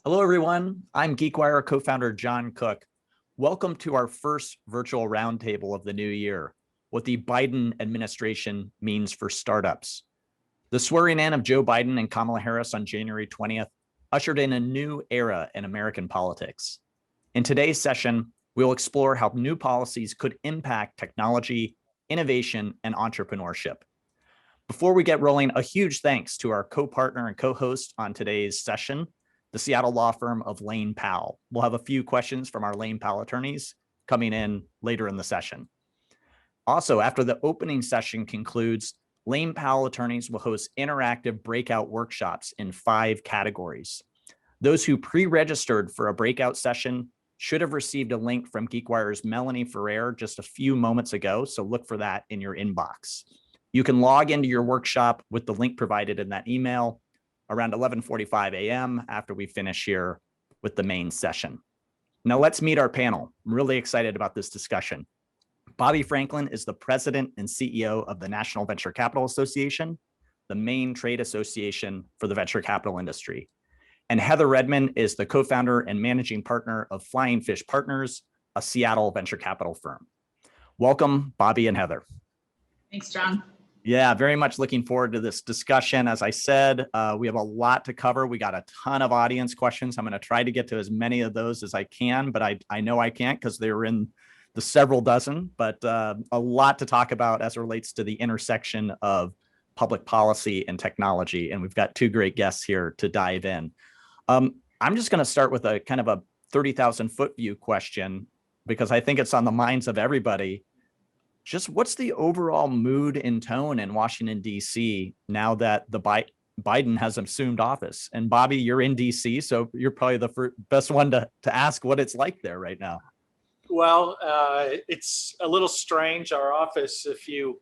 Hello, everyone. I'm GeekWire co-founder John Cook. Welcome to our first virtual roundtable of the new year, what the Biden administration means for startups. The swearing in of Joe Biden and Kamala Harris on January 20th ushered in a new era in American politics. In today's session, we'll explore how new policies could impact technology, innovation, and entrepreneurship. Before we get rolling, a huge thanks to our co-partner and co-host on today's session, the Seattle law firm of Lane Powell. We'll have a few questions from our Lane Powell attorneys coming in later in the session. Also, after the opening session concludes, Lane Powell attorneys will host interactive breakout workshops in 5 categories. Those who pre-registered for a breakout session should have received a link from GeekWire's Melanie Ferrer just a few moments ago, so look for that in your inbox. You can log into your workshop with the link provided in that email around 11:45 a.m. after we finish here with the main session. Now let's meet our panel. I'm really excited about this discussion. Bobby Franklin is the president and CEO of the National Venture Capital Association, the main trade association for the venture capital industry. And Heather Redman is the co-founder and managing partner of Flying Fish Partners, a Seattle venture capital firm. Welcome, Bobby and Heather. Thanks, John. Yeah, very much looking forward to this discussion. As I said, we have a lot to cover. We got a ton of audience questions. I'm going to try to get to as many of those as I can, but I know I can't because they were in the several dozen, but a lot to talk about as it relates to the intersection of public policy and technology. And we've got 2 great guests here to dive in. I'm just going to start with a kind of a 30,000 foot view question, because I think it's on the minds of everybody. Just what's the overall mood and tone in Washington, D.C. now that the Biden has assumed office? And Bobby, you're in D.C., so you're probably the best one to ask what it's like there right now. Well, it's a little strange. Our office, if you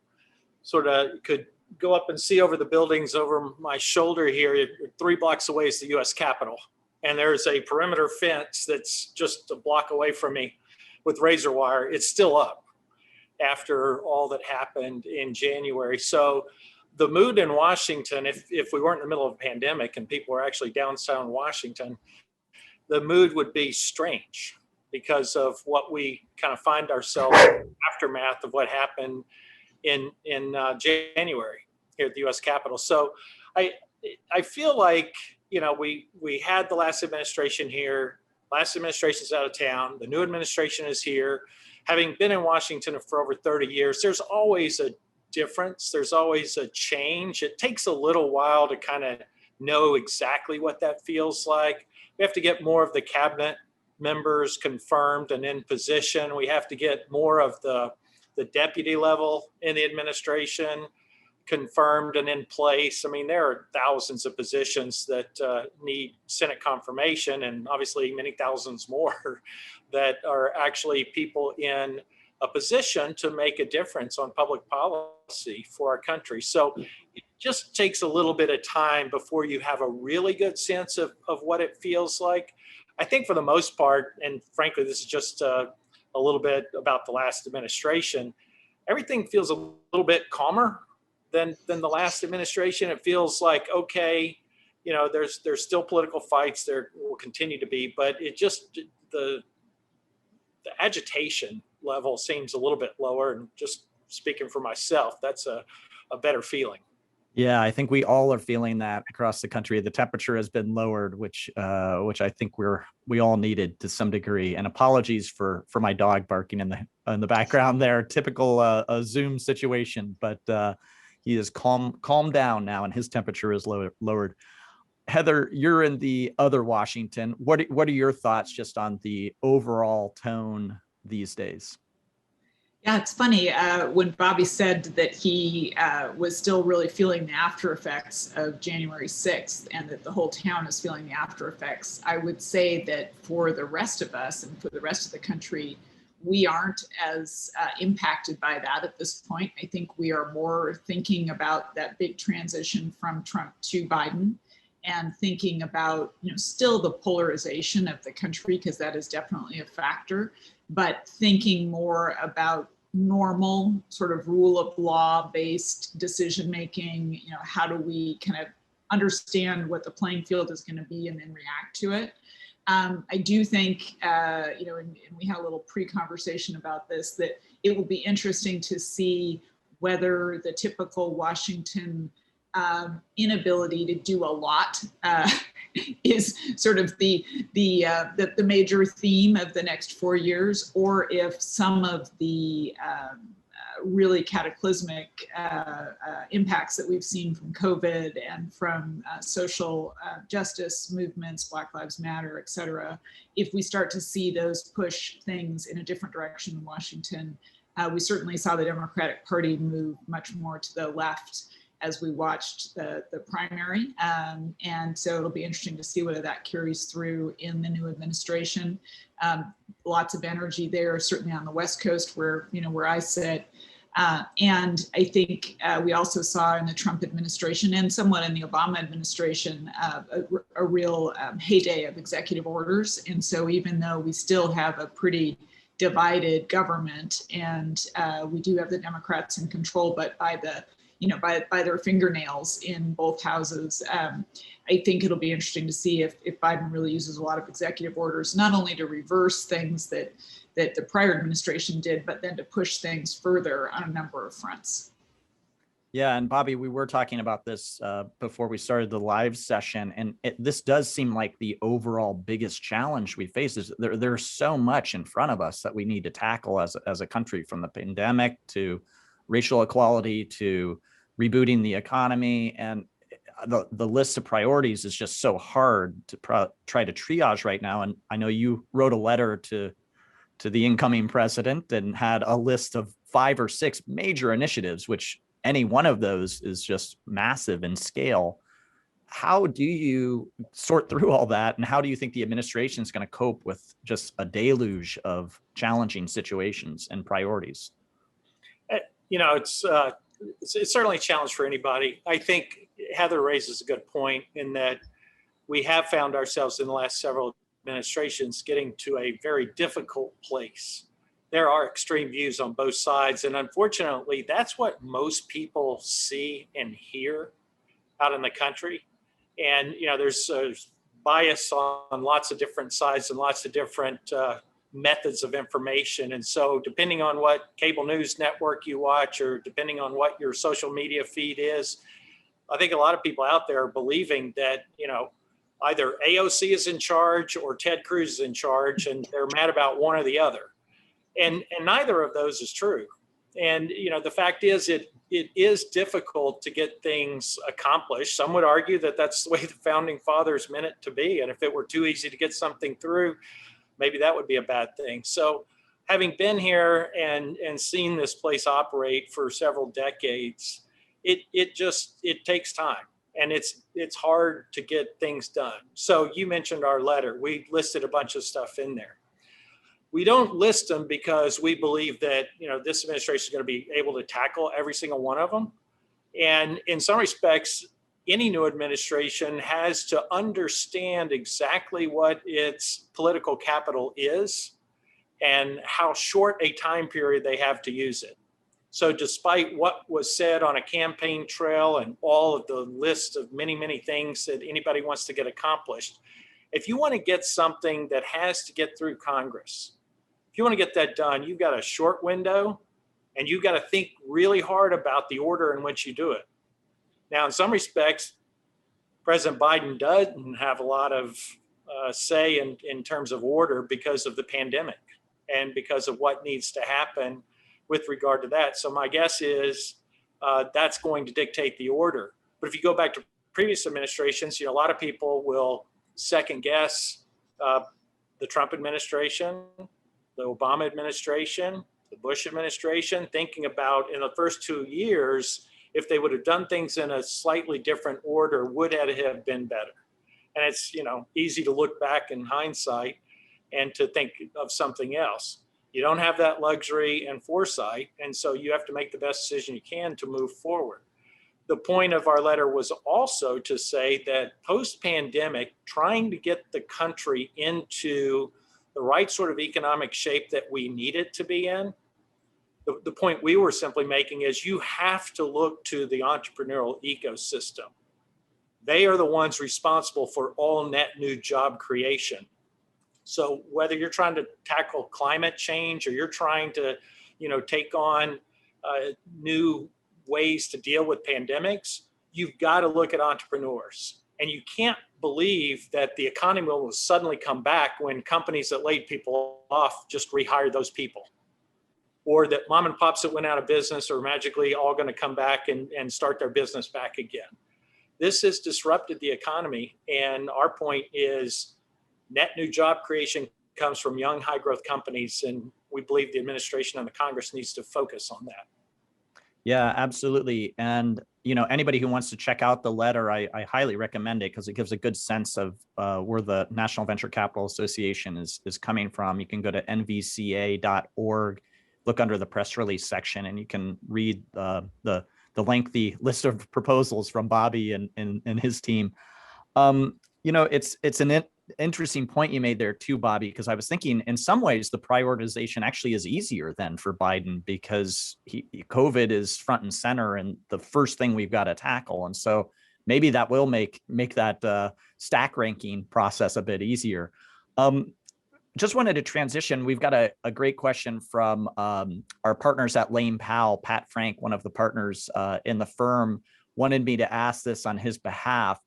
sort of could go up and see over the buildings over my shoulder here, 3 blocks away is the U.S. Capitol. And there's a perimeter fence that's just a block away from me with razor wire. It's still up after all that happened in January. So the mood in Washington, if we weren't in the middle of a pandemic and people were actually downtown Washington, the mood would be strange because of what we kind of find ourselves aftermath of what happened in January here at the U.S. Capitol. So I feel like, you know, we had the last administration here. Last administration's out of town. The new administration is here. Having been in Washington for over 30 years, there's always a difference. There's always a change. It takes a little while to kind of know exactly what that feels like. We have to get more of the cabinet members confirmed and in position. We have to get more of the deputy level in the administration confirmed and in place. I mean, there are thousands of positions that need Senate confirmation, and obviously many thousands more that are actually people in a position to make a difference on public policy for our country. So it just takes a little bit of time before you have a really good sense of what it feels like. I think for the most part, and frankly, this is just a little bit about the last administration, everything feels a little bit calmer than the last administration. It feels like, okay, you know, there's still political fights, there will continue to be, but it just, the agitation level seems a little bit lower. And just speaking for myself, that's a better feeling. Yeah, I think we all are feeling that across the country. The temperature has been lowered, which I think we all needed to some degree. And apologies for my dog barking in the background there. Typical a Zoom situation, but he is calmed down now, and his temperature is lowered. Heather, you're in the other Washington. What are your thoughts just on the overall tone these days? Yeah, it's funny. When Bobby said that he was still really feeling the after effects of January 6th and that the whole town is feeling the after effects, I would say that for the rest of us and for the rest of the country, we aren't as impacted by that at this point. I think we are more thinking about that big transition from Trump to Biden and thinking about, you know, still the polarization of the country, because that is definitely a factor, but thinking more about normal sort of rule of law based decision making. You know, how do we kind of understand what the playing field is going to be and then react to it. I do think, and we had a little pre-conversation about this, that it will be interesting to see whether the typical Washington inability to do a lot is sort of the major theme of the next 4 years, or if some of the really cataclysmic impacts that we've seen from COVID and from social justice movements, Black Lives Matter, et cetera, if we start to see those push things in a different direction in Washington. We certainly saw the Democratic Party move much more to the left as we watched the primary. And so it'll be interesting to see whether that carries through in the new administration. Lots of energy there, certainly on the West Coast where I sit. And I think we also saw in the Trump administration and somewhat in the Obama administration a real heyday of executive orders. And so even though we still have a pretty divided government and we do have the Democrats in control, but by their fingernails in both houses, I think it'll be interesting to see if Biden really uses a lot of executive orders, not only to reverse things that the prior administration did, but then to push things further on a number of fronts. Yeah, and Bobby, we were talking about this before we started the live session, and this does seem like the overall biggest challenge we face is there's so much in front of us that we need to tackle as a country, from the pandemic to racial equality to rebooting the economy, and the list of priorities is just so hard to try to triage right now. And I know you wrote a letter to the incoming president and had a list of 5 or 6 major initiatives, which any one of those is just massive in scale. How do you sort through all that? And how do you think the administration is going to cope with just a deluge of challenging situations and priorities? It's certainly a challenge for anybody. I think Heather raises a good point in that we have found ourselves in the last several administrations getting to a very difficult place. There are extreme views on both sides. And unfortunately, that's what most people see and hear out in the country. And, there's a bias on lots of different sides and lots of different methods of information. And so depending on what cable news network you watch, or depending on what your social media feed is, I think a lot of people out there are believing that, either AOC is in charge or Ted Cruz is in charge, and they're mad about one or the other. And neither of those is true. And, the fact is it is difficult to get things accomplished. Some would argue that that's the way the founding fathers meant it to be. And if it were too easy to get something through, maybe that would be a bad thing. So having been here and seen this place operate for several decades, it takes time, and it's hard to get things done. So you mentioned our letter. We listed a bunch of stuff in there. We don't list them because we believe that, this administration is going to be able to tackle every single one of them. And in some respects, any new administration has to understand exactly what its political capital is and how short a time period they have to use it. So despite what was said on a campaign trail and all of the list of many, many things that anybody wants to get accomplished, if you want to get something that has to get through Congress, if you want to get that done, you've got a short window, and you've got to think really hard about the order in which you do it. Now, in some respects, President Biden doesn't have a lot of say in terms of order because of the pandemic and because of what needs to happen with regard to that. So my guess is that's going to dictate the order. But if you go back to previous administrations, a lot of people will second guess the Trump administration, the Obama administration, the Bush administration, thinking about in the first 2 years, if they would have done things in a slightly different order, would it have been better? And it's, easy to look back in hindsight and to think of something else. You don't have that luxury and foresight, and so you have to make the best decision you can to move forward. The point of our letter was also to say that post-pandemic, trying to get the country into the right sort of economic shape that we need it to be in, the point we were simply making is you have to look to the entrepreneurial ecosystem. They are the ones responsible for all net new job creation. So whether you're trying to tackle climate change or you're trying to, take on new ways to deal with pandemics, you've got to look at entrepreneurs. And you can't believe that the economy will suddenly come back when companies that laid people off just rehire those people. Or that mom and pops that went out of business are magically all going to come back and start their business back again. This has disrupted the economy. And our point is net new job creation comes from young, high growth companies. And we believe the administration and the Congress needs to focus on that. Yeah, absolutely. And, anybody who wants to check out the letter, I highly recommend it because it gives a good sense of where the National Venture Capital Association is coming from. You can go to nvca.org, look under the press release section, and you can read the lengthy list of proposals from Bobby and his team. It's an interesting point you made there too, Bobby, because I was thinking in some ways the prioritization actually is easier than for Biden because COVID is front and center and the first thing we've got to tackle. And so maybe that will make that stack ranking process a bit easier. Just wanted to transition. We've got a great question from our partners at Lane Powell. Pat Frank, one of the partners in the firm, wanted me to ask this on his behalf.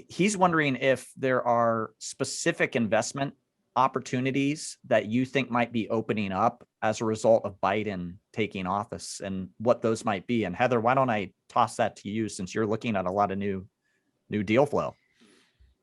He's wondering if there are specific investment opportunities that you think might be opening up as a result of Biden taking office and what those might be. And Heather, why don't I toss that to you since you're looking at a lot of new deal flow?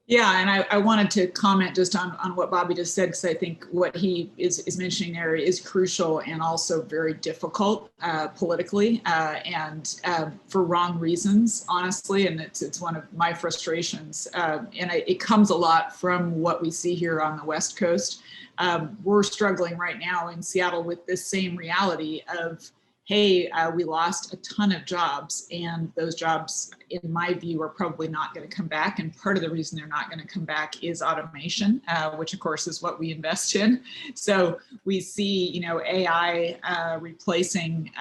Yeah, and I wanted to comment just on what Bobby just said, because I think what he is mentioning there is crucial and also very difficult politically and for wrong reasons, honestly. And it's one of my frustrations. It comes a lot from what we see here on the West Coast. We're struggling right now in Seattle with this same reality of, hey, we lost a ton of jobs, and those jobs, in my view, are probably not going to come back. And part of the reason they're not going to come back is automation, which of course is what we invest in. So we see, AI replacing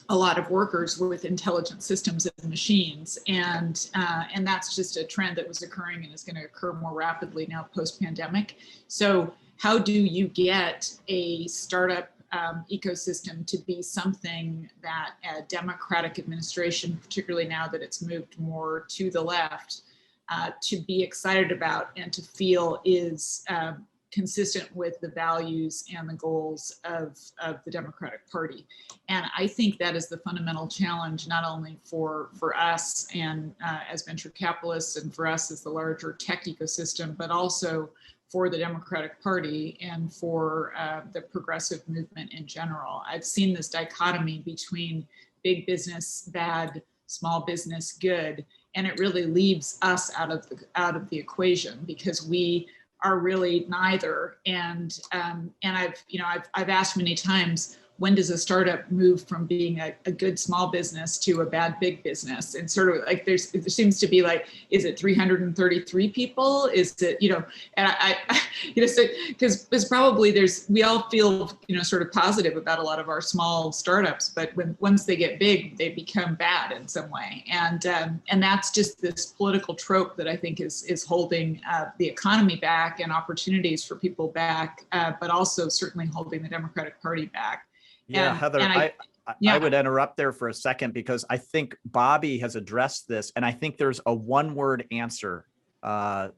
a lot of workers with intelligent systems and machines, and that's just a trend that was occurring and is going to occur more rapidly now post-pandemic. So how do you get a startup ecosystem to be something that a Democratic administration, particularly now that it's moved more to the left, to be excited about and to feel is consistent with the values and the goals of the Democratic Party? And I think that is the fundamental challenge, not only for us and as venture capitalists and for us as the larger tech ecosystem, but also for the Democratic Party and for the progressive movement in general. I've seen this dichotomy between big business bad, small business good, and it really leaves us out of the equation because we are really neither. And I've asked many times, when does a startup move from being a good small business to a bad big business? And sort of like there seems to be like, is it 333 people? Is it, and I because probably we all feel, sort of positive about a lot of our small startups, but once they get big, they become bad in some way. And that's just this political trope that I think is holding the economy back and opportunities for people back, but also certainly holding the Democratic Party back. Yeah, Heather, I would interrupt there for a second because I think Bobby has addressed this, and I think there's a one-word answer to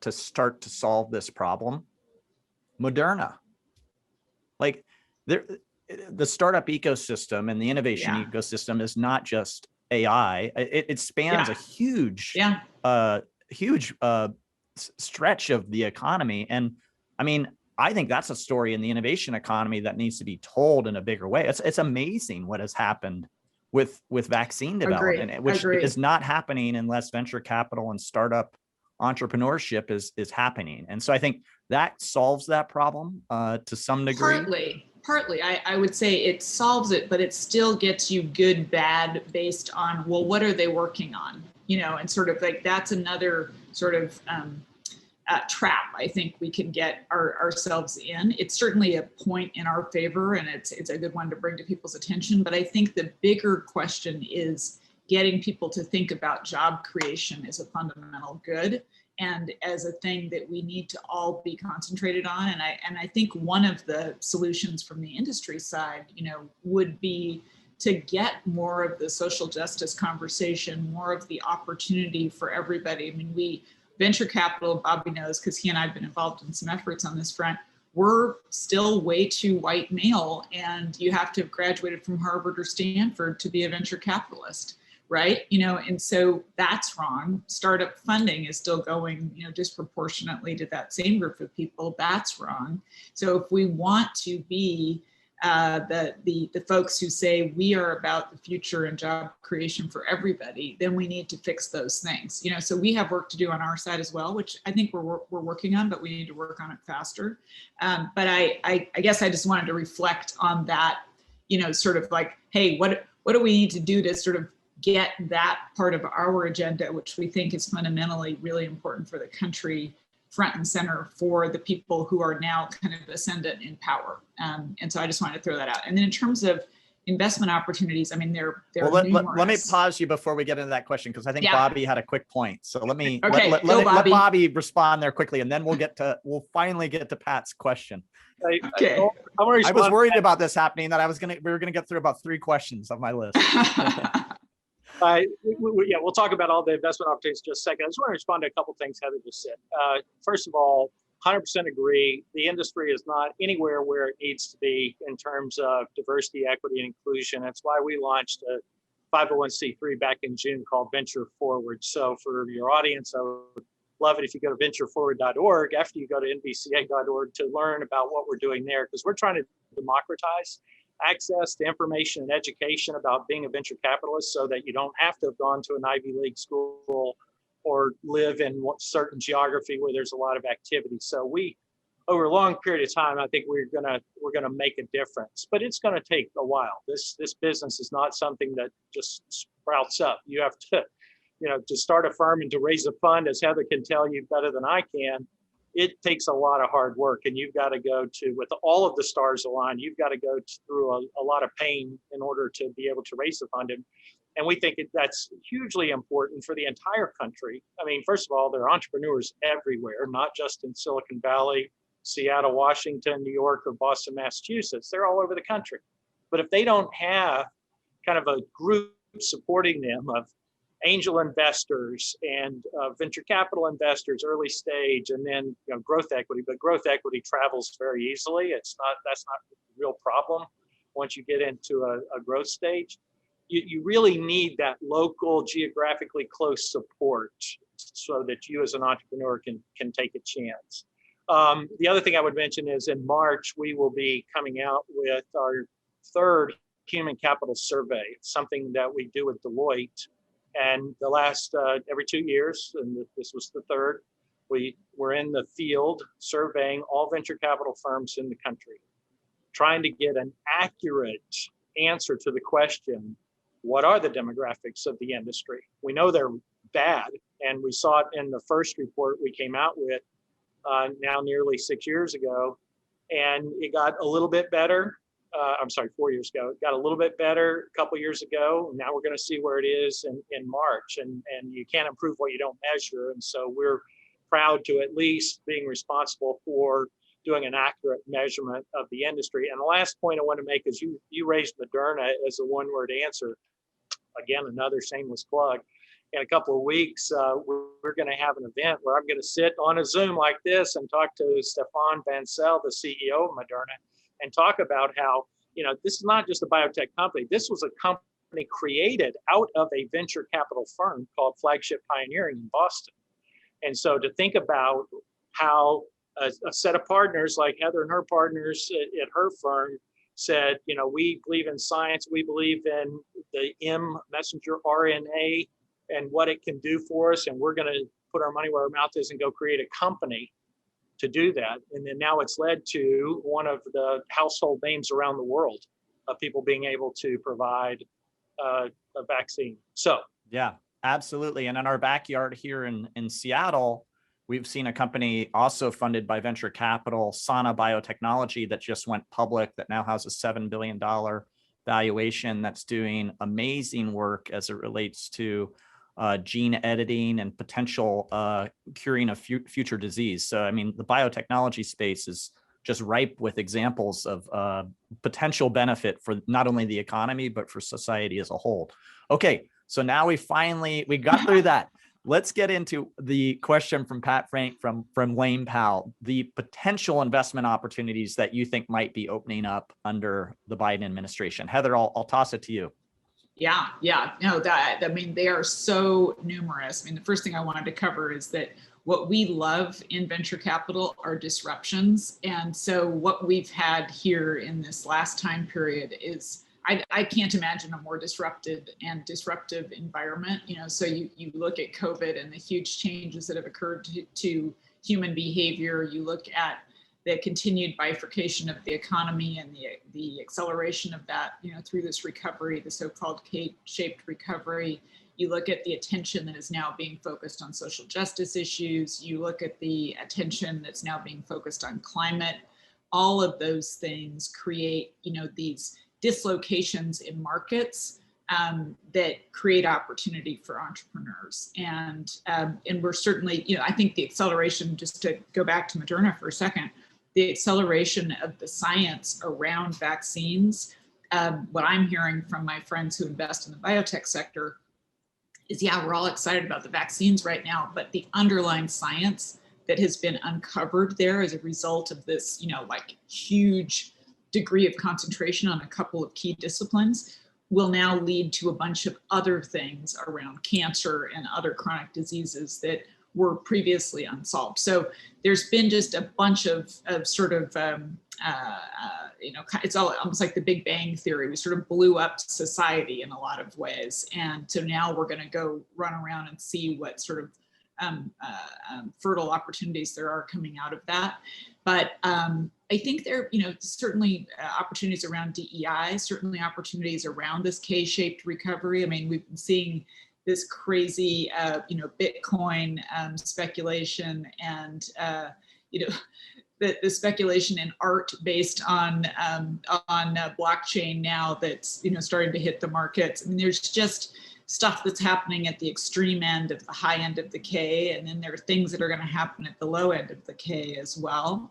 start to solve this problem. Moderna. Like the startup ecosystem and the innovation ecosystem is not just AI. It spans a huge stretch of the economy. And I mean, I think that's a story in the innovation economy that needs to be told in a bigger way. It's amazing what has happened with vaccine development, which is not happening unless venture capital and startup entrepreneurship is happening. And so I think that solves that problem to some degree. Partly, I would say it solves it, but it still gets you good, bad based on, well, what are they working on? And sort of like that's another sort of trap I think we can get ourselves in. It's certainly a point in our favor, and it's a good one to bring to people's attention. But I think the bigger question is getting people to think about job creation as a fundamental good and as a thing that we need to all be concentrated on. And I think one of the solutions from the industry side, would be to get more of the social justice conversation, more of the opportunity for everybody. I mean, venture capital, Bobby knows, because he and I have been involved in some efforts on this front, we're still way too white male, and you have to have graduated from Harvard or Stanford to be a venture capitalist, right? And so that's wrong. Startup funding is still going, disproportionately to that same group of people. That's wrong. So if we want to be the folks who say we are about the future and job creation for everybody, then we need to fix those things. So we have work to do on our side as well, which I think we're working on, but we need to work on it faster. But I guess I just wanted to reflect on that, sort of like, hey, what do we need to do to sort of get that part of our agenda, which we think is fundamentally really important for the country, front and center for the people who are now kind of ascendant in power. And so I just wanted to throw that out. And then in terms of investment opportunities, I mean, there are numerous. Let me pause you before we get into that question, because I think Bobby had a quick point. So let me let Bobby respond there quickly, and then we'll finally get to Pat's question. Okay. I was worried about this happening, that we were gonna get through about 3 questions of my list. We'll talk about all the investment opportunities in just a second. I just want to respond to a couple of things Heather just said. First of all, 100% agree. The industry is not anywhere where it needs to be in terms of diversity, equity, and inclusion. That's why we launched a 501c3 back in June called Venture Forward. So for your audience, I would love it if you go to ventureforward.org after you go to nvca.org to learn about what we're doing there, because we're trying to democratize access to information and education about being a venture capitalist, so that you don't have to have gone to an Ivy League school or live in certain geography where there's a lot of activity. So we, over a long period of time, I think we're gonna make a difference, but it's gonna take a while. This business is not something that just sprouts up. You have to, to start a firm and to raise a fund, as Heather can tell you better than I can, it takes a lot of hard work, and you've got to go to, with all of the stars aligned, you've got to go through a lot of pain in order to be able to raise the fund. And we think that's hugely important for the entire country. I mean, first of all, there are entrepreneurs everywhere, not just in Silicon Valley, Seattle, Washington, New York, or Boston, Massachusetts. They're all over the country. But if they don't have kind of a group supporting them of angel investors and venture capital investors, early stage, and then growth equity. But growth equity travels very easily. That's not a real problem once you get into a growth stage. You really need that local, geographically close support so that you as an entrepreneur can take a chance. The other thing I would mention is in March, we will be coming out with our 3rd human capital survey. It's something that we do with Deloitte. And the last, every 2 years, and this was the 3rd, we were in the field surveying all venture capital firms in the country, trying to get an accurate answer to the question, what are the demographics of the industry? We know they're bad, and we saw it in the first report we came out with now nearly 6 years ago, and it got a little bit better. 4 years ago. It got a little bit better a couple years ago. Now we're going to see where it is in March, and you can't improve what you don't measure. And so we're proud to at least being responsible for doing an accurate measurement of the industry. And the last point I want to make is you raised Moderna as a one-word answer. Again, another shameless plug. In a couple of weeks, we're going to have an event where I'm going to sit on a Zoom like this and talk to Stefan Bancel, the CEO of Moderna, and talk about how, this is not just a biotech company. This was a company created out of a venture capital firm called Flagship Pioneering in Boston. And so to think about how a set of partners like Heather and her partners at her firm said, we believe in science, we believe in the messenger RNA and what it can do for us, and we're going to put our money where our mouth is and go create a company to do that. And then now it's led to one of the household names around the world of people being able to provide a vaccine. So yeah, absolutely. And in our backyard here in Seattle, we've seen a company also funded by venture capital, Sana Biotechnology, that just went public, that now has a $7 billion valuation that's doing amazing work as it relates to gene editing and potential curing of future disease. So, I mean, the biotechnology space is just ripe with examples of potential benefit for not only the economy, but for society as a whole. Okay, so now we got through that. Let's get into the question from Pat Frank from Lane Powell, the potential investment opportunities that you think might be opening up under the Biden administration. Heather, I'll toss it to you. Yeah. No, I mean, they are so numerous. I mean, the first thing I wanted to cover is that what we love in venture capital are disruptions. And so what we've had here in this last time period is, I can't imagine a more disruptive environment. So you look at COVID and the huge changes that have occurred to human behavior. You look at the continued bifurcation of the economy and the acceleration of that, through this recovery, the so-called K-shaped recovery. You look at the attention that is now being focused on social justice issues. You look at the attention that's now being focused on climate. All of those things create, these dislocations in markets that create opportunity for entrepreneurs. And we're certainly, I think the acceleration, just to go back to Moderna for a second, the acceleration of the science around vaccines, what I'm hearing from my friends who invest in the biotech sector is, yeah, we're all excited about the vaccines right now, but the underlying science that has been uncovered there as a result of this, huge degree of concentration on a couple of key disciplines will now lead to a bunch of other things around cancer and other chronic diseases that were previously unsolved. So there's been just a bunch of sort of, it's all almost like the Big Bang Theory. We sort of blew up society in a lot of ways. And so now we're going to go run around and see what sort of fertile opportunities there are coming out of that. But I think there, certainly opportunities around DEI, certainly opportunities around this K-shaped recovery. I mean, we've been seeing this crazy, Bitcoin speculation and, the speculation in art based on blockchain now that's, starting to hit the markets. I mean, there's just stuff that's happening at the extreme end of the high end of the K, and then there are things that are going to happen at the low end of the K as well.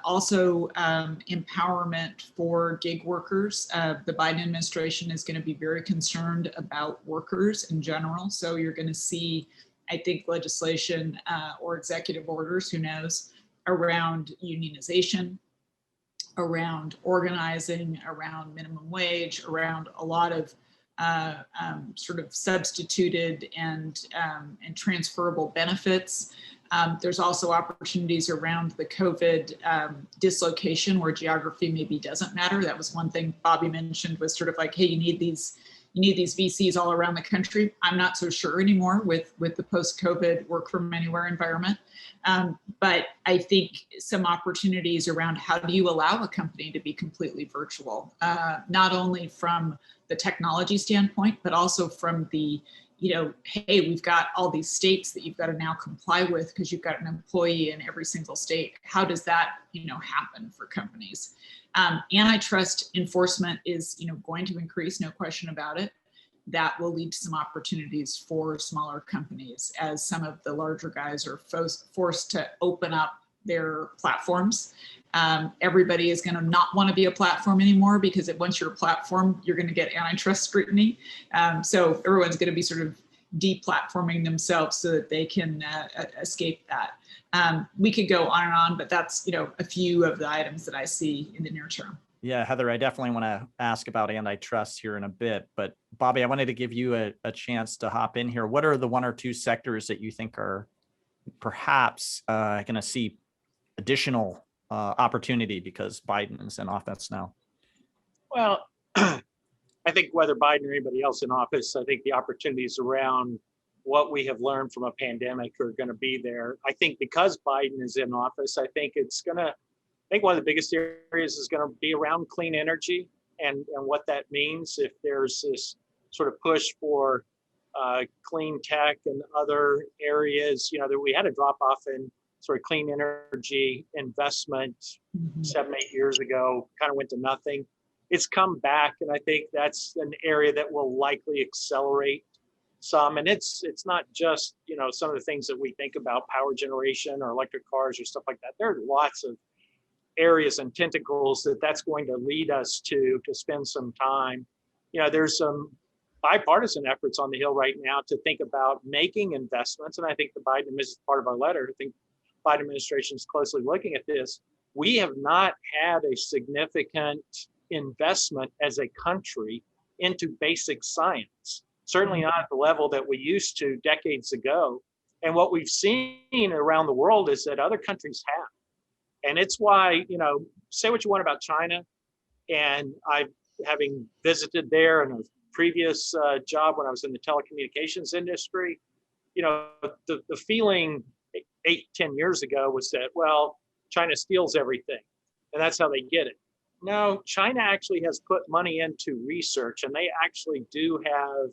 Also, empowerment for gig workers. The Biden administration is going to be very concerned about workers in general. So you're going to see, I think, legislation or executive orders, who knows, around unionization, around organizing, around minimum wage, around a lot of sort of substituted and transferable benefits. There's also opportunities around the COVID dislocation where geography maybe doesn't matter. That was one thing Bobby mentioned, was sort of like, hey, you need these VCs all around the country. I'm not so sure anymore with the post-COVID work from anywhere environment. But I think some opportunities around how do you allow a company to be completely virtual, not only from the technology standpoint, but also from the, hey, we've got all these states that you've got to now comply with because you've got an employee in every single state. How does that, happen for companies? Antitrust enforcement is, going to increase, no question about it. That will lead to some opportunities for smaller companies as some of the larger guys are forced to open up their platforms. Everybody is going to not want to be a platform anymore, because once you're a platform, you're going to get antitrust scrutiny. So everyone's going to be sort of deplatforming themselves so that they can escape that. We could go on and on, but that's, a few of the items that I see in the near term. Yeah, Heather, I definitely want to ask about antitrust here in a bit, but Bobby, I wanted to give you a chance to hop in here. What are the one or two sectors that you think are perhaps going to see additional opportunity because Biden is in office now? Well, I think whether Biden or anybody else in office, I think the opportunities around what we have learned from a pandemic are going to be there. I think because Biden is in office, I think one of the biggest areas is going to be around clean energy and what that means. If there's this sort of push for clean tech and other areas, that we had a drop off in sort of clean energy investment 7-8 years ago, kind of went to nothing. it's come back, and I think that's an area that will likely accelerate some. And it's not just, some of the things that we think about, power generation or electric cars or stuff like that. There are lots of areas and tentacles that's going to lead us to spend some time. There's some bipartisan efforts on the Hill right now to think about making investments. And I think the Biden, this is part of our letter, I think Biden administration is closely looking at this. We have not had a significant investment as a country into basic science, certainly not at the level that we used to decades ago. And what we've seen around the world is that other countries have. And it's why, say what you want about China. And having visited there in a previous job when I was in the telecommunications industry, the feeling 8-10 years ago was that, well, China steals everything and that's how they get it. No, China actually has put money into research, and they actually do have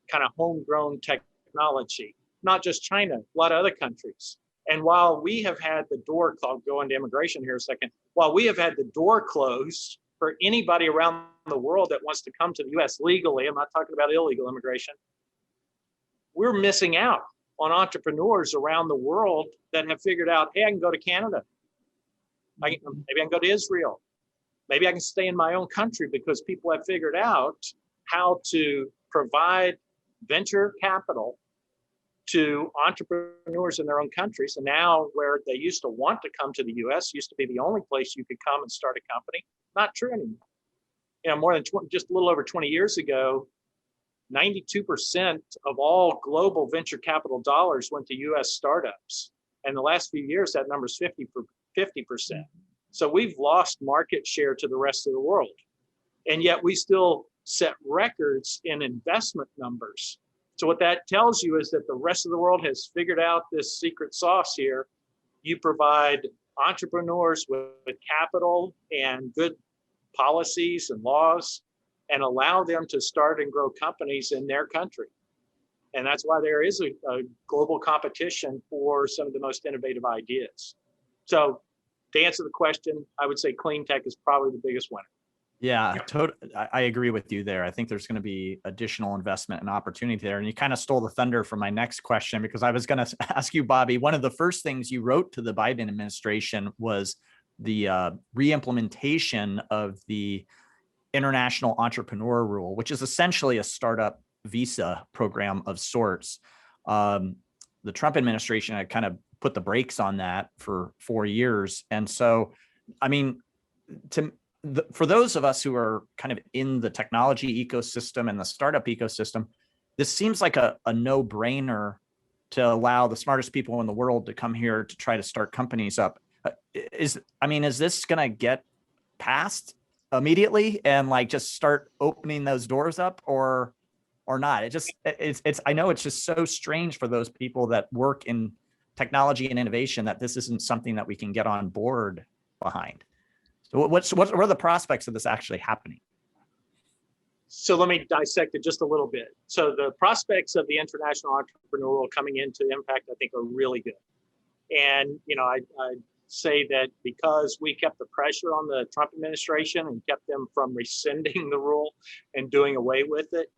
kind of homegrown technology, not just China, a lot of other countries. And while we have had the door, I'll go into immigration here a second, while we have had the door closed for anybody around the world that wants to come to the US legally, I'm not talking about illegal immigration, we're missing out on entrepreneurs around the world that have figured out, hey, I can go to Canada. Maybe I can go to Israel. Maybe I can stay in my own country, because people have figured out how to provide venture capital to entrepreneurs in their own countries. And now, where they used to want to come to the US, used to be the only place you could come and start a company, not true anymore. More than just a little over 20 years ago, 92% of all global venture capital dollars went to US startups. And the last few years, that number's 50%. So we've lost market share to the rest of the world. And yet we still set records in investment numbers. So what that tells you is that the rest of the world has figured out this secret sauce here. You provide entrepreneurs with capital and good policies and laws, and allow them to start and grow companies in their country. And that's why there is a global competition for some of the most innovative ideas. So to answer the question, I would say clean tech is probably the biggest winner. Yeah, I agree with you there. I think there's going to be additional investment and opportunity there. And you kind of stole the thunder from my next question, because I was going to ask you, Bobby, one of the first things you wrote to the Biden administration was the re-implementation of the International Entrepreneur Rule, which is essentially a startup visa program of sorts. The Trump administration had kind of put the brakes on that for 4 years. And so, I mean, for those of us who are kind of in the technology ecosystem and the startup ecosystem, this seems like a no-brainer to allow the smartest people in the world to come here to try to start companies up. Is this going to get passed immediately and just start opening those doors up, or not? It's I know it's just so strange for those people that work in technology and innovation that this isn't something that we can get on board behind. So what are the prospects of this actually happening? So let me dissect it just a little bit. So the prospects of the international entrepreneurial coming into impact, I think, are really good. And, I say that because we kept the pressure on the Trump administration and kept them from rescinding the rule and doing away with it,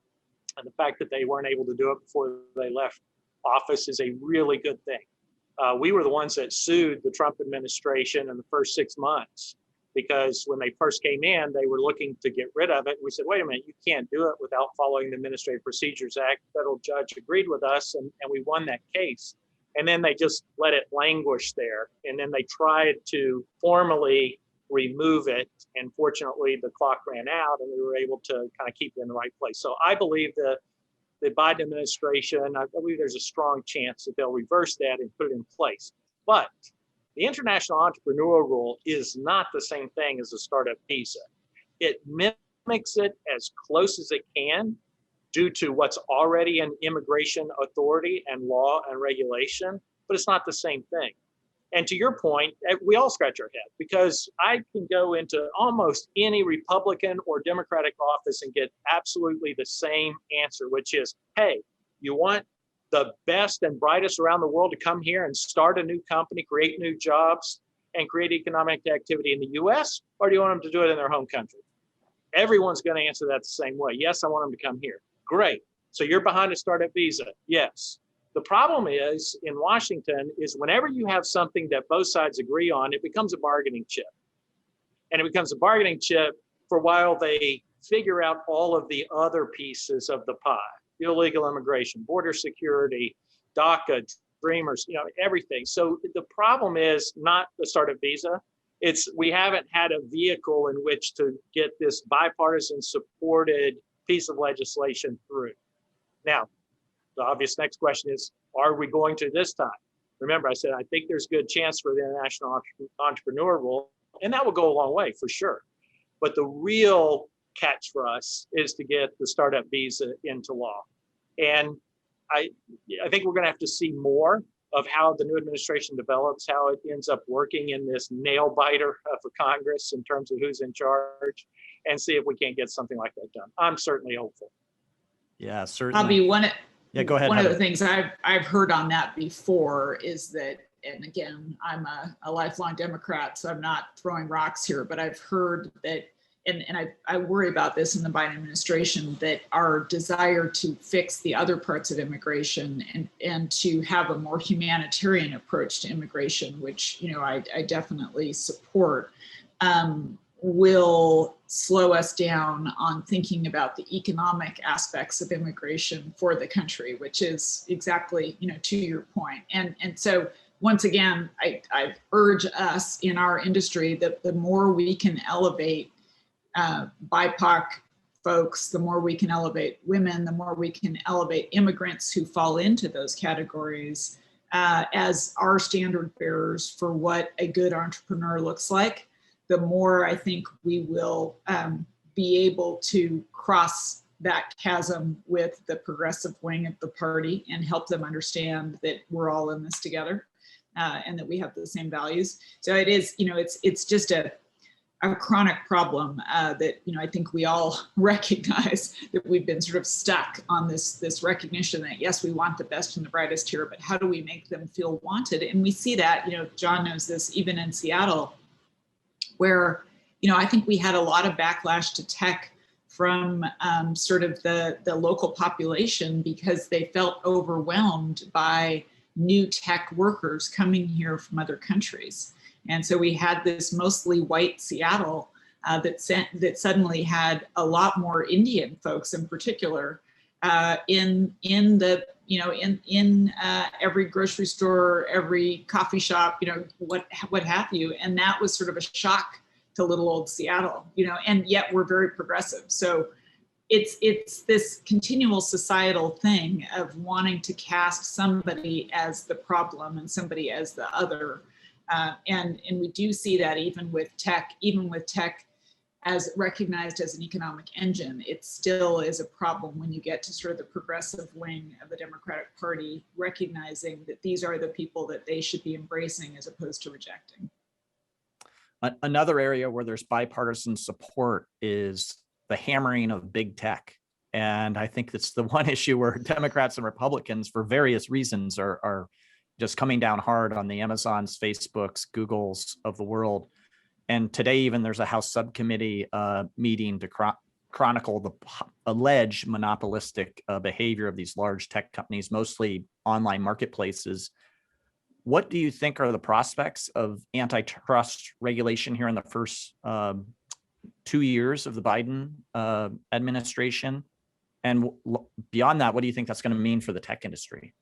and the fact that they weren't able to do it before they left office is a really good thing. We were the ones that sued the Trump administration in the first 6 months, because when they first came in, they were looking to get rid of it. And we said, wait a minute, you can't do it without following the Administrative Procedures Act. Federal judge agreed with us, and we won that case. And then they just let it languish there. And then they tried to formally remove it. And fortunately, the clock ran out and we were able to kind of keep it in the right place. So I believe that the Biden administration, I believe there's a strong chance that they'll reverse that and put it in place. But the International Entrepreneurial Rule is not the same thing as a startup visa. It mimics it as close as it can due to what's already in immigration authority and law and regulation, but it's not the same thing. And to your point, we all scratch our head, because I can go into almost any Republican or Democratic office and get absolutely the same answer, which is, hey, you want the best and brightest around the world to come here and start a new company, create new jobs, and create economic activity in the US, or do you want them to do it in their home country? Everyone's going to answer that the same way. Yes, I want them to come here. Great. So you're behind a startup visa. Yes. The problem is in Washington is whenever you have something that both sides agree on, it becomes a bargaining chip. And it becomes a bargaining chip for while they figure out all of the other pieces of the pie, illegal immigration, border security, DACA, Dreamers, everything. So the problem is not the startup visa. It's we haven't had a vehicle in which to get this bipartisan supported piece of legislation through. Now, the obvious next question is, are we going to this time? Remember, I said, I think there's good chance for the international entrepreneur rule, and that will go a long way for sure. But the real catch for us is to get the startup visa into law. And I think we're going to have to see more of how the new administration develops, how it ends up working in this nail biter for Congress in terms of who's in charge, and see if we can't get something like that done. I'm certainly hopeful. Yeah, certainly. Bobby, go ahead. One of the things I've heard on that before is that, and again, I'm a lifelong Democrat, so I'm not throwing rocks here, but I've heard that, and I worry about this in the Biden administration, that our desire to fix the other parts of immigration and to have a more humanitarian approach to immigration, which I definitely support, will slow us down on thinking about the economic aspects of immigration for the country, which is exactly, to your point. And so once again, I urge us in our industry that the more we can elevate BIPOC folks, the more we can elevate women, the more we can elevate immigrants who fall into those categories as our standard bearers for what a good entrepreneur looks like, the more I think we will be able to cross that chasm with the progressive wing of the party and help them understand that we're all in this together and that we have the same values. So it is, it's just a chronic problem that I think we all recognize, that we've been sort of stuck on this recognition that yes, we want the best and the brightest here, but how do we make them feel wanted? And we see that, John knows this, even in Seattle, where I think we had a lot of backlash to tech from sort of the local population because they felt overwhelmed by new tech workers coming here from other countries. And so we had this mostly white Seattle that suddenly had a lot more Indian folks in particular in every grocery store, every coffee shop, what have you. And that was sort of a shock to little old Seattle, and yet we're very progressive. So it's this continual societal thing of wanting to cast somebody as the problem and somebody as the other. And we do see that even with tech as recognized as an economic engine, it still is a problem when you get to sort of the progressive wing of the Democratic Party, recognizing that these are the people that they should be embracing as opposed to rejecting. Another area where there's bipartisan support is the hammering of big tech. And I think that's the one issue where Democrats and Republicans, for various reasons, are just coming down hard on the Amazons, Facebooks, Googles of the world. And today, even there's a House subcommittee meeting to chronicle the alleged monopolistic behavior of these large tech companies, mostly online marketplaces. What do you think are the prospects of antitrust regulation here in the first 2 years of the Biden administration? And beyond that, what do you think that's going to mean for the tech industry?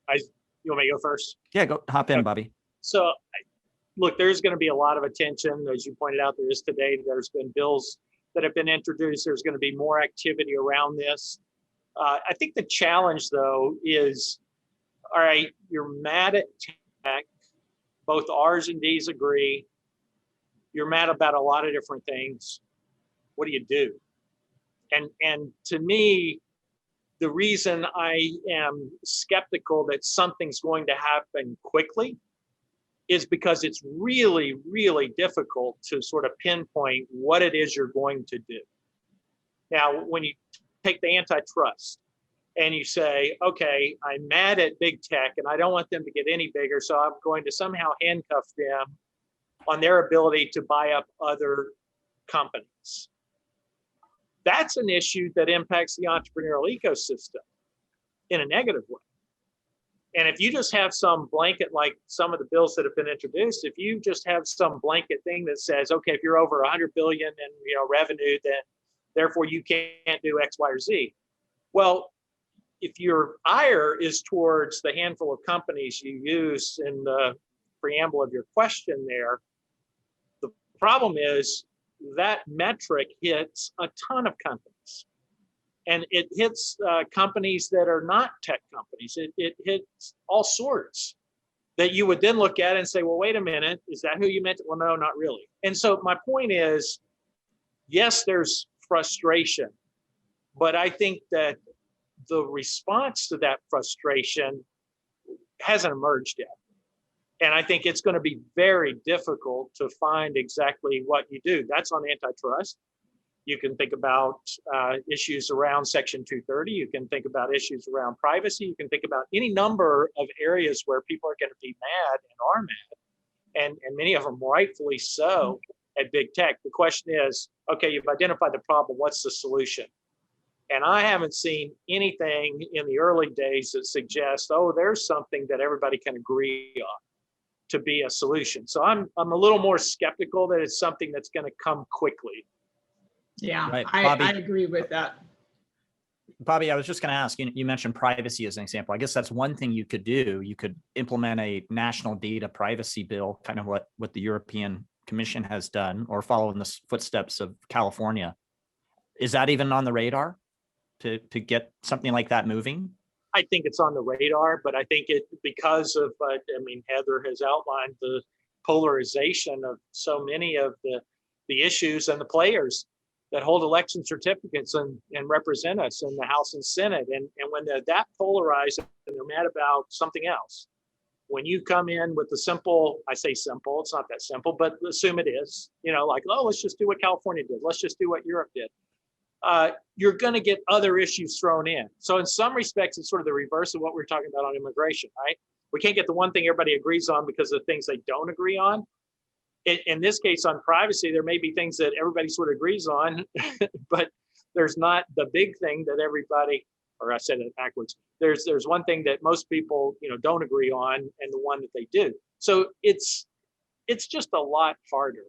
You want me to go first? Yeah, go hop in, Bobby. So, look, there's going to be a lot of attention, as you pointed out. There is today. There's been bills that have been introduced. There's going to be more activity around this. I think the challenge, though, is, all right, you're mad at tech. Both R's and D's agree. You're mad about a lot of different things. What do you do? And to me, the reason I am skeptical that something's going to happen quickly is because it's really, really difficult to sort of pinpoint what it is you're going to do. Now, when you take the antitrust and you say, okay, I'm mad at big tech and I don't want them to get any bigger, so I'm going to somehow handcuff them on their ability to buy up other companies. That's an issue that impacts the entrepreneurial ecosystem in a negative way. And if you just have some blanket, like some of the bills that have been introduced, if you just have some blanket thing that says, okay, if you're over 100 billion in revenue, then therefore you can't do X, Y, or Z. Well, if your ire is towards the handful of companies you use in the preamble of your question there, the problem is that metric hits a ton of companies. And it hits companies that are not tech companies. It hits all sorts that you would then look at and say, well, wait a minute, is that who you meant? Well, no, not really. And so my point is, yes, there's frustration, but I think that the response to that frustration hasn't emerged yet. And I think it's going to be very difficult to find exactly what you do. That's on antitrust. You can think about issues around Section 230. You can think about issues around privacy. You can think about any number of areas where people are going to be mad and are mad, and many of them rightfully so at big tech. The question is, okay, you've identified the problem. What's the solution? And I haven't seen anything in the early days that suggests, oh, there's something that everybody can agree on to be a solution. So I'm a little more skeptical that it's something that's going to come quickly. Yeah, Right. I agree with that. Bobby, I was just going to ask, you mentioned privacy as an example. I guess that's one thing you could do. You could implement a national data privacy bill, kind of what the European Commission has done, or follow in the footsteps of California. Is that even on the radar to get something like that moving? I think it's on the radar, but I think it, because of, Heather has outlined the polarization of so many of the issues and the players that hold election certificates and represent us in the House and Senate. And when they're that polarized and they're mad about something else, when you come in with the simple, I say simple, it's not that simple, but assume it is, like, oh, let's just do what California did. Let's just do what Europe did. You're going to get other issues thrown in. So in some respects, it's sort of the reverse of what we're talking about on immigration, right? We can't get the one thing everybody agrees on because of things they don't agree on. In this case, on privacy, there may be things that everybody sort of agrees on, but there's not the big thing that everybody, or I said it backwards. There's one thing that most people, don't agree on, and the one that they do. So it's just a lot harder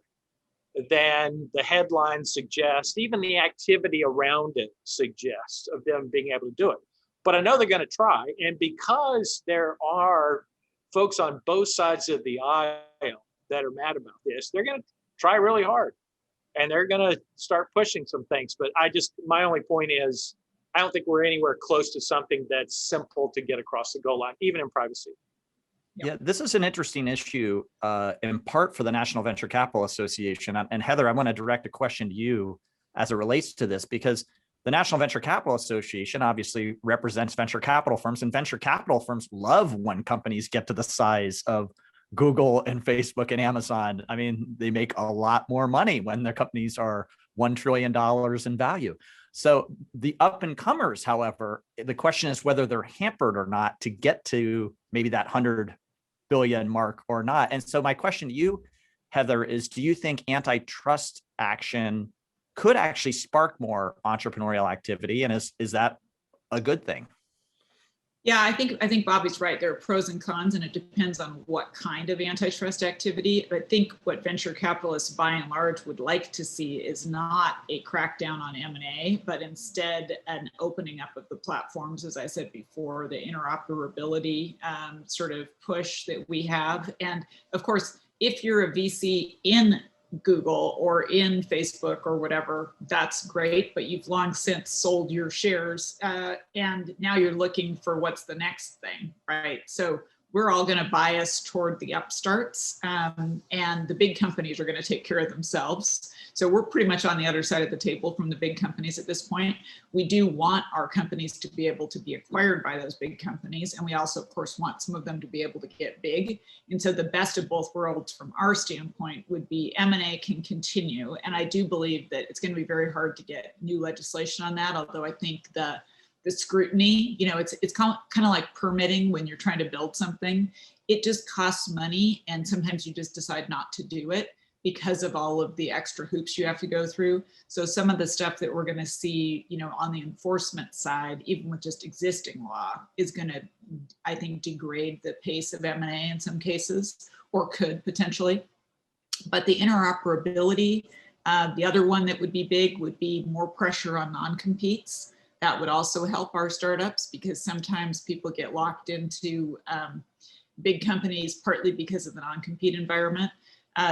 than the headlines suggest, even the activity around it suggests, of them being able to do it. But I know they're going to try. And because there are folks on both sides of the aisle that are mad about this, they're going to try really hard. And they're going to start pushing some things. But my only point is, I don't think we're anywhere close to something that's simple to get across the goal line, even in privacy. Yeah, this is an interesting issue, in part for the National Venture Capital Association. And Heather, I want to direct a question to you as it relates to this, because the National Venture Capital Association obviously represents venture capital firms, and venture capital firms love when companies get to the size of Google and Facebook and Amazon. I mean, they make a lot more money when their companies are $1 trillion in value. So the up and comers, however, the question is whether they're hampered or not to get to maybe that 100 billion mark or not. And so my question to you, Heather, is do you think antitrust action could actually spark more entrepreneurial activity? And is that a good thing? Yeah, I think Bobby's right. There are pros and cons, and it depends on what kind of antitrust activity. I think what venture capitalists by and large would like to see is not a crackdown on M&A, but instead an opening up of the platforms, as I said before, the interoperability sort of push that we have. And of course, if you're a VC in Google or in Facebook or whatever, that's great, but you've long since sold your shares, and now you're looking for what's the next thing, right? So we're all going to bias toward the upstarts, and the big companies are going to take care of themselves. So we're pretty much on the other side of the table from the big companies at this point. We do want our companies to be able to be acquired by those big companies. And we also, of course, want some of them to be able to get big. And so the best of both worlds from our standpoint would be M&A can continue. And I do believe that it's going to be very hard to get new legislation on that, although I think the scrutiny, it's kind of like permitting when you're trying to build something. It just costs money, and sometimes you just decide not to do it. because of all of the extra hoops you have to go through. So some of the stuff that we're going to see, on the enforcement side, even with just existing law, is going to, I think, degrade the pace of M&A in some cases, or could potentially. But the interoperability, the other one that would be big would be more pressure on non-competes. That would also help our startups, because sometimes people get locked into big companies partly because of the non-compete environment.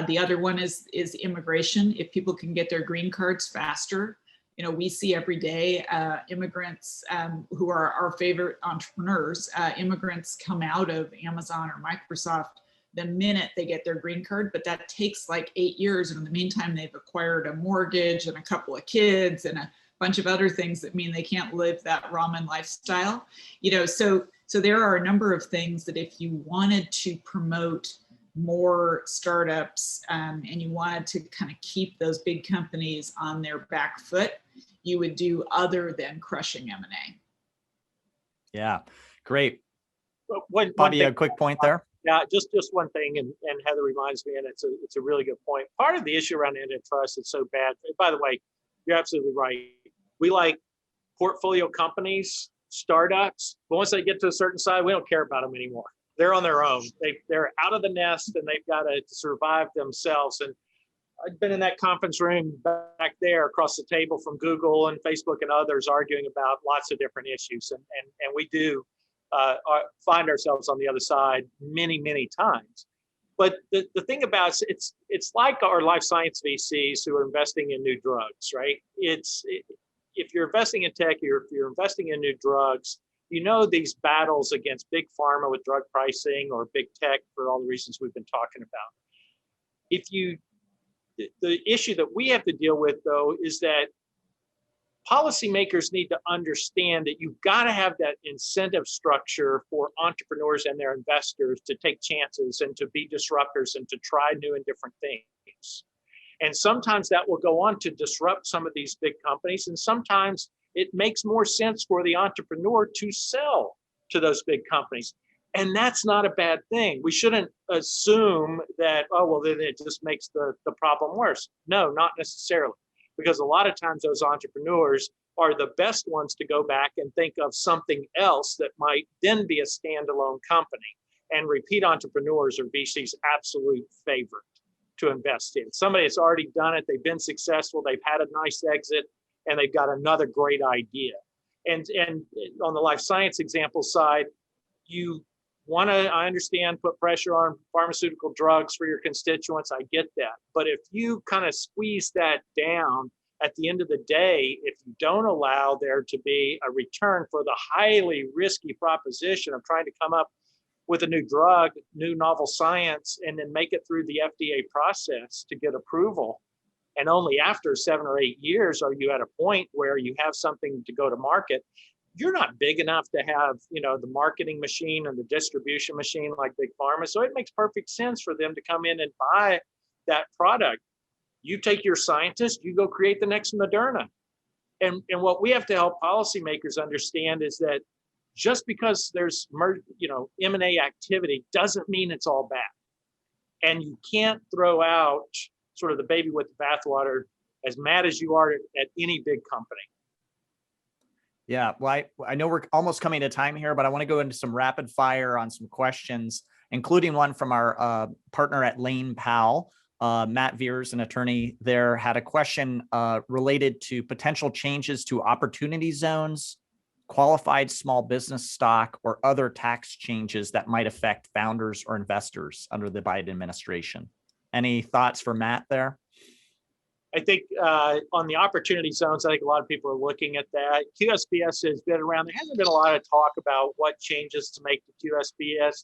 The other one is immigration. If people can get their green cards faster, we see every day immigrants who are our favorite entrepreneurs, immigrants come out of Amazon or Microsoft the minute they get their green card, but that takes like 8 years. And in the meantime, they've acquired a mortgage and a couple of kids and a bunch of other things that mean they can't live that ramen lifestyle. So there are a number of things that if you wanted to promote more startups and you wanted to kind of keep those big companies on their back foot, you would do other than crushing M&A. Yeah, great. One Bobby, thing, a quick point there. Yeah, just one thing, and Heather reminds me, and it's a really good point. Part of the issue around antitrust is so bad. By the way, you're absolutely right. We like portfolio companies, startups, but once they get to a certain size, we don't care about them anymore. They're on their own. They're out of the nest, and they've got to survive themselves. And I've been in that conference room back there across the table from Google and Facebook and others arguing about lots of different issues. And we do find ourselves on the other side many times. But the thing about it's like our life science VCs who are investing in new drugs, right? If you're investing in tech, if you're investing in new drugs, these battles against big pharma with drug pricing or big tech for all the reasons we've been talking about. The issue that we have to deal with, though, is that policymakers need to understand that you've got to have that incentive structure for entrepreneurs and their investors to take chances and to be disruptors and to try new and different things. And sometimes that will go on to disrupt some of these big companies. And sometimes it makes more sense for the entrepreneur to sell to those big companies. And that's not a bad thing. We shouldn't assume that, then it just makes the problem worse. No, not necessarily. Because a lot of times those entrepreneurs are the best ones to go back and think of something else that might then be a standalone company. And repeat entrepreneurs are VC's absolute favorite to invest in. Somebody that's already done it, they've been successful, they've had a nice exit, and they've got another great idea. And on the life science example side, you want to, I understand, put pressure on pharmaceutical drugs for your constituents. I get that. But if you kind of squeeze that down, at the end of the day, if you don't allow there to be a return for the highly risky proposition of trying to come up with a new drug, new novel science, and then make it through the FDA process to get approval, and only after 7 or 8 years are you at a point where you have something to go to market, you're not big enough to have, the marketing machine and the distribution machine like big pharma. So it makes perfect sense for them to come in and buy that product. You take your scientist, you go create the next Moderna. And what we have to help policymakers understand is that just because there's M&A activity doesn't mean it's all bad. And you can't throw out sort of the baby with the bathwater as mad as you are at any big company. Yeah, well, I know we're almost coming to time here, but I want to go into some rapid fire on some questions, including one from our partner at Lane Powell. Matt Veers, an attorney there, had a question related to potential changes to opportunity zones, qualified small business stock, or other tax changes that might affect founders or investors under the Biden administration. Any thoughts for Matt there? I think on the opportunity zones, I think a lot of people are looking at that. QSBS has been around. There hasn't been a lot of talk about what changes to make to QSBS.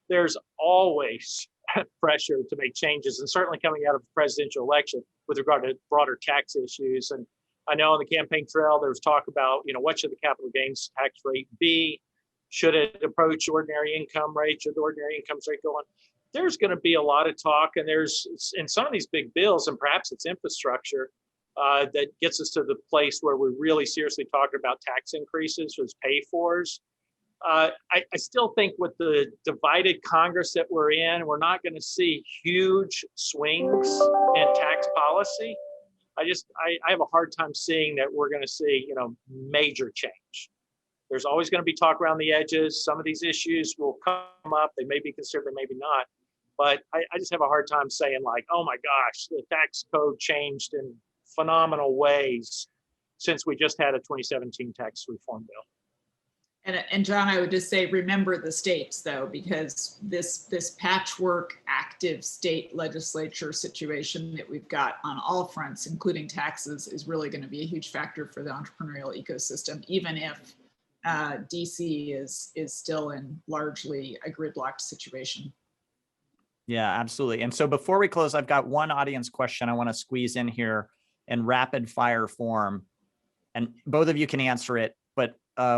There's always pressure to make changes, and certainly coming out of the presidential election with regard to broader tax issues. And I know on the campaign trail, there was talk about, what should the capital gains tax rate be? Should it approach ordinary income rate? Should the ordinary income rate go on? There's going to be a lot of talk, and there's in some of these big bills, and perhaps it's infrastructure that gets us to the place where we're really seriously talking about tax increases as pay-fors. I still think with the divided Congress that we're in, we're not going to see huge swings in tax policy. I have a hard time seeing that we're going to see, major change. There's always going to be talk around the edges. Some of these issues will come up. They may be considered, they maybe not. But I just have a hard time saying like, oh my gosh, the tax code changed in phenomenal ways since we just had a 2017 tax reform bill. And John, I would just say, remember the states though, because this patchwork active state legislature situation that we've got on all fronts, including taxes, is really going to be a huge factor for the entrepreneurial ecosystem, even if DC is still in largely a gridlocked situation. Yeah, absolutely. And so before we close, I've got one audience question I want to squeeze in here in rapid fire form, and both of you can answer it. But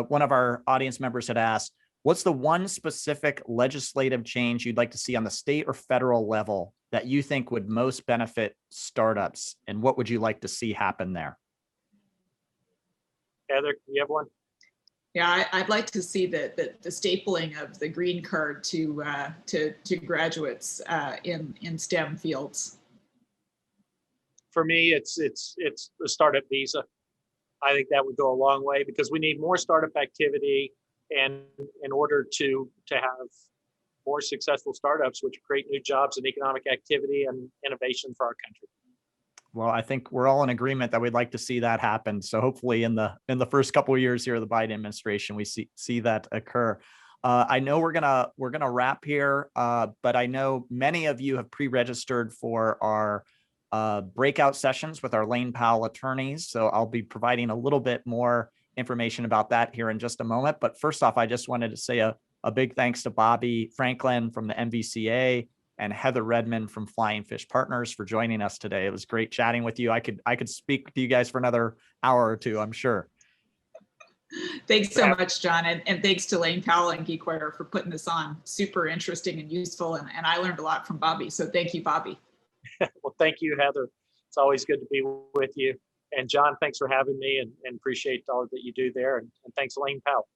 one of our audience members had asked, what's the one specific legislative change you'd like to see on the state or federal level that you think would most benefit startups? And what would you like to see happen there? Heather, you have one? Yeah, I'd like to see the stapling of the green card to graduates in STEM fields. For me, it's the startup visa. I think that would go a long way because we need more startup activity, and in order to have more successful startups, which create new jobs and economic activity and innovation for our country. Well, I think we're all in agreement that we'd like to see that happen. So hopefully in the first couple of years here of the Biden administration, we see that occur. I know we're gonna wrap here, but I know many of you have pre-registered for our breakout sessions with our Lane Powell attorneys. So I'll be providing a little bit more information about that here in just a moment. But first off, I just wanted to say a big thanks to Bobby Franklin from the MVCA and Heather Redman from Flying Fish Partners for joining us today. It was great chatting with you. I could speak to you guys for another hour or two, I'm sure. Thanks so much, John. And thanks to Lane Powell and GeekWire for putting this on. Super interesting and useful. And I learned a lot from Bobby. So thank you, Bobby. Well, thank you, Heather. It's always good to be with you. And John, thanks for having me and appreciate all that you do there. And thanks, Lane Powell.